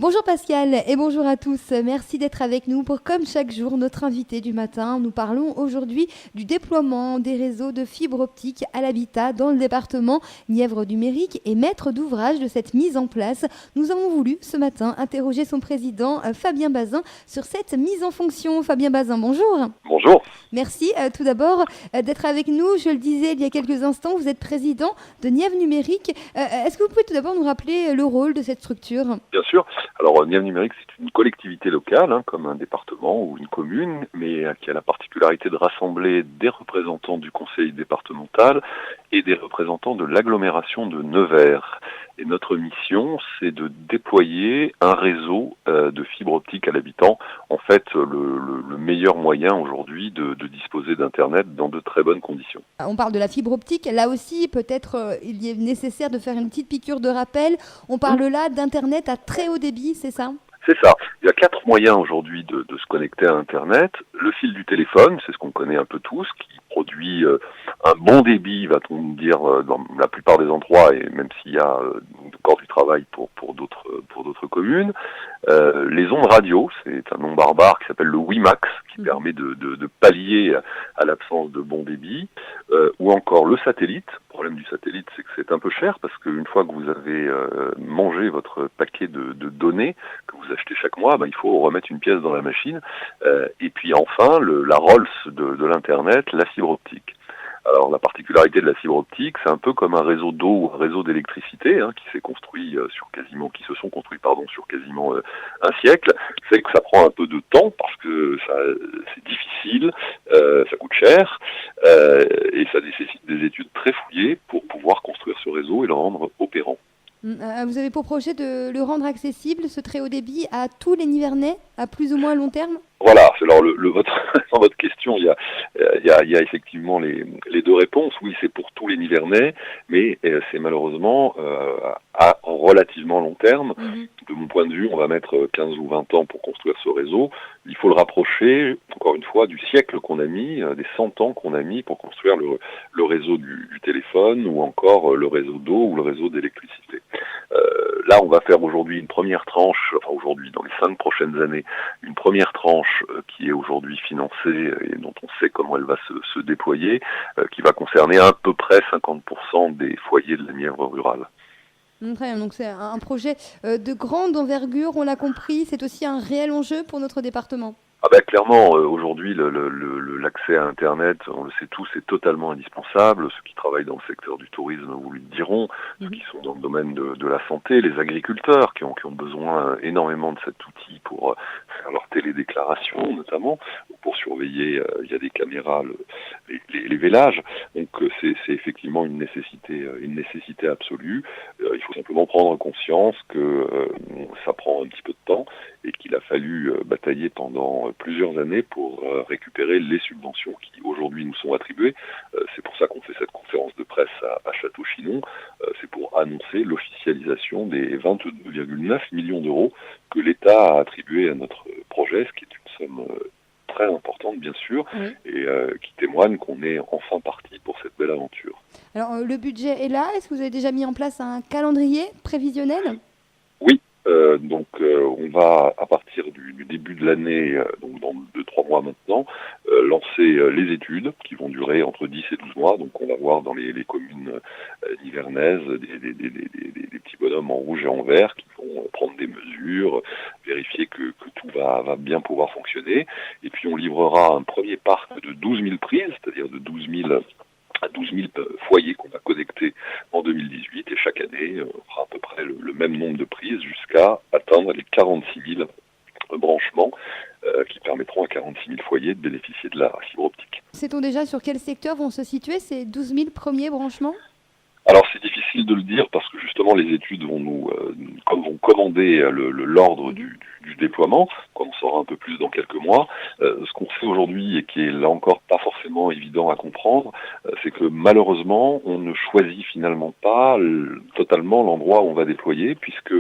Bonjour Pascal et bonjour à tous. Merci d'être avec nous pour, comme chaque jour, notre invité du matin. Nous parlons aujourd'hui du déploiement des réseaux de fibre optique à l'habitat dans le département Nièvre du Méric et maître d'ouvrage de cette mise en place. Nous avons voulu ce matin interroger son président Fabien Bazin sur cette mise en fonction. Fabien Bazin, bonjour. Bonjour. Merci tout d'abord d'être avec nous. Je le disais il y a quelques instants, vous êtes président de Nièvre Numérique. Est-ce que vous pouvez tout d'abord nous rappeler le rôle de cette structure ? Bien sûr. Alors, Nièvre Numérique, c'est une collectivité locale, comme un département ou une commune, mais qui a la particularité de rassembler des représentants du conseil départemental et des représentants de l'agglomération de Nevers. Et notre mission, c'est de déployer un réseau de fibre optique à l'habitant. En fait, le meilleur moyen aujourd'hui de disposer d'Internet dans de très bonnes conditions. On parle de la fibre optique. Là aussi, peut-être il est nécessaire de faire une petite piqûre de rappel. On parle là d'Internet à très haut débit, c'est ça ? C'est ça. Il y a 4 moyens aujourd'hui de se connecter à Internet. Le fil du téléphone, c'est ce qu'on connaît un peu tous, qui produit un bon débit, va-t-on dire, dans la plupart des endroits, et même s'il y a encore du travail pour d'autres communes. Les ondes radio, c'est un nom barbare qui s'appelle le WiMAX, qui permet de pallier à l'absence de bon débit. Ou encore le satellite. Le problème du satellite, c'est que c'est un peu cher, parce qu'une fois que vous avez mangé votre paquet de données que vous achetez chaque mois, il faut remettre une pièce dans la machine. Et puis enfin, la Rolls de l'Internet, la fibre optique. Alors la particularité de la fibre optique, c'est un peu comme un réseau d'eau ou un réseau d'électricité qui se sont construits sur quasiment un siècle. C'est que ça prend un peu de temps parce que c'est difficile, ça coûte cher et ça nécessite des études très fouillées pour pouvoir construire ce réseau et le rendre opérant. Vous avez pour projet de le rendre accessible, ce très haut débit, à tous les Nivernais, à plus ou moins long terme ? Voilà, alors dans votre question, il y a effectivement les deux réponses. Oui, c'est pour tous les Nivernais, mais c'est malheureusement à relativement long terme. De mon point de vue, on va mettre 15 ou 20 ans pour construire ce réseau. Il faut le rapprocher, encore une fois, du siècle qu'on a mis, des 100 ans qu'on a mis pour construire le réseau du téléphone ou encore le réseau d'eau ou le réseau d'électricité. Là, on va faire aujourd'hui une première tranche, dans les 5 prochaines années, une première tranche qui est aujourd'hui financée et dont on sait comment elle va se déployer, qui va concerner à peu près 50% des foyers de la Nièvre rurale. Très bien, donc c'est un projet de grande envergure, on l'a compris, c'est aussi un réel enjeu pour notre département. Clairement, aujourd'hui, l'accès à Internet, on le sait tous, est totalement indispensable. Ceux qui travaillent dans le secteur du tourisme vous le diront, ceux qui sont dans le domaine de la santé, les agriculteurs qui ont besoin énormément de cet outil pour faire leur télédéclaration, notamment, ou pour surveiller via des caméras les vélages. Donc c'est effectivement une nécessité absolue. Il faut simplement prendre conscience que ça prend un petit peu de temps et qu'il a fallu batailler pendant plusieurs années pour récupérer les subventions qui aujourd'hui nous sont attribuées. C'est pour ça qu'on fait cette conférence de presse à Château-Chinon. C'est pour annoncer l'officialisation des 22,9 millions d'euros que l'État a attribués à notre projet, ce qui est une somme très importante bien sûr, et qui témoigne qu'on est enfin parti pour cette belle aventure. Alors le budget est là, est-ce que vous avez déjà mis en place un calendrier prévisionnel ? Oui. On va, à partir du début de l'année, donc dans 2-3 mois maintenant, lancer les études qui vont durer entre 10 et 12 mois. Donc on va voir dans les communes nivernaises des petits bonhommes en rouge et en vert qui vont prendre des mesures, vérifier que tout va bien pouvoir fonctionner. Et puis on livrera un premier parc de 12 000 prises, c'est-à-dire de 12 000 foyers qu'on va connecter en 2018 et chaque année on fera à peu près le même nombre de prises jusqu'à atteindre les 46 000 branchements qui permettront à 46 000 foyers de bénéficier de la fibre optique. Sait-on déjà sur quel secteur vont se situer ces 12 000 premiers branchements ? Alors c'est difficile de le dire parce que justement les études vont commander l'ordre du déploiement, qu'on en saura un peu plus dans quelques mois. Ce qu'on sait aujourd'hui et qui est là encore pas forcément évident à comprendre, c'est que malheureusement on ne choisit finalement pas totalement l'endroit où on va déployer, puisque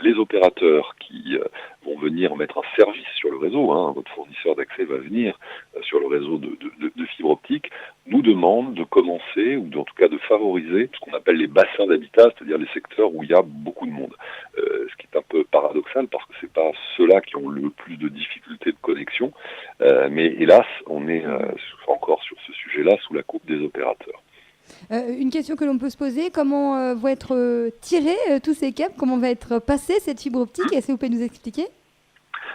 les opérateurs qui vont venir mettre un service sur le réseau, votre fournisseur d'accès va venir sur le réseau de fibre optique, nous demandent de commencer, ou en tout cas de favoriser ce qu'on appelle les bassins d'habitat, c'est-à-dire les secteurs où il y a beaucoup de monde. ce qui est un peu paradoxal parce que c'est pas ceux-là qui ont le plus de difficultés de connexion, mais hélas, on est encore sur ce sujet-là sous la coupe des opérateurs. Une question que l'on peut se poser, comment vont être tirés tous ces câbles, comment va être passée cette fibre optique? Est-ce que vous pouvez nous expliquer?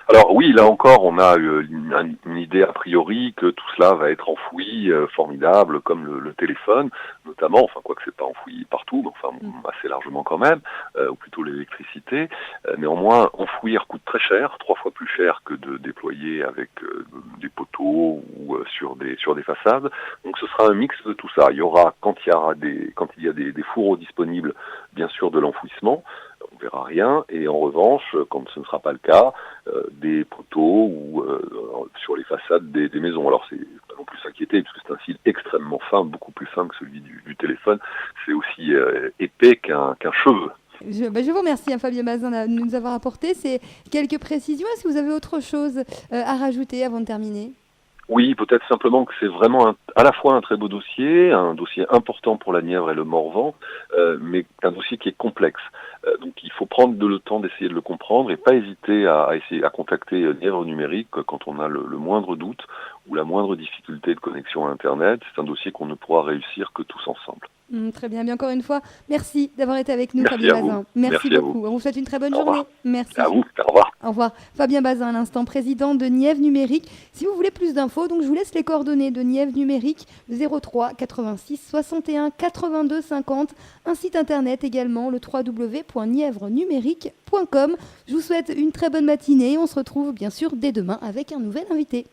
Alors oui, là encore, on a une idée a priori que tout cela va être enfoui, formidable, comme le téléphone, notamment, enfin quoique c'est pas enfoui partout, mais enfin assez largement quand même, ou plutôt l'électricité. Néanmoins, enfouir coûte très cher, 3 fois plus cher que de déployer avec des poteaux ou sur des façades. Donc ce sera un mix de tout ça. Il y aura, quand il y a des fourreaux disponibles, bien sûr de l'enfouissement. On verra rien, et en revanche, quand ce ne sera pas le cas, des poteaux ou sur les façades des maisons. Alors c'est pas non plus s'inquiéter, parce que c'est un fil extrêmement fin, beaucoup plus fin que celui du téléphone. C'est aussi épais qu'un cheveu. Je vous remercie, Fabien Bazin, de nous avoir apporté ces quelques précisions. Est-ce que vous avez autre chose à rajouter avant de terminer? Oui, peut-être simplement que c'est vraiment à la fois un très beau dossier, un dossier important pour la Nièvre et le Morvan, mais un dossier qui est complexe. Donc il faut prendre le temps d'essayer de le comprendre et pas hésiter à essayer à contacter Nièvre Numérique quand on a le moindre doute ou la moindre difficulté de connexion à Internet. C'est un dossier qu'on ne pourra réussir que tous ensemble. Très bien, mais encore une fois, merci d'avoir été avec nous, Merci Fabien à vous. Bazin. Merci à beaucoup. vous. On vous souhaite une très bonne Au revoir. journée. Merci. À vous, au revoir. Au revoir. Fabien Bazin, à l'instant, président de Nièvre Numérique. Si vous voulez plus d'infos, donc je vous laisse les coordonnées de Nièvre Numérique, 03 86 61 82 50. Un site internet également, le www.nièvrenumérique.com. Je vous souhaite une très bonne matinée. On se retrouve bien sûr dès demain avec un nouvel invité.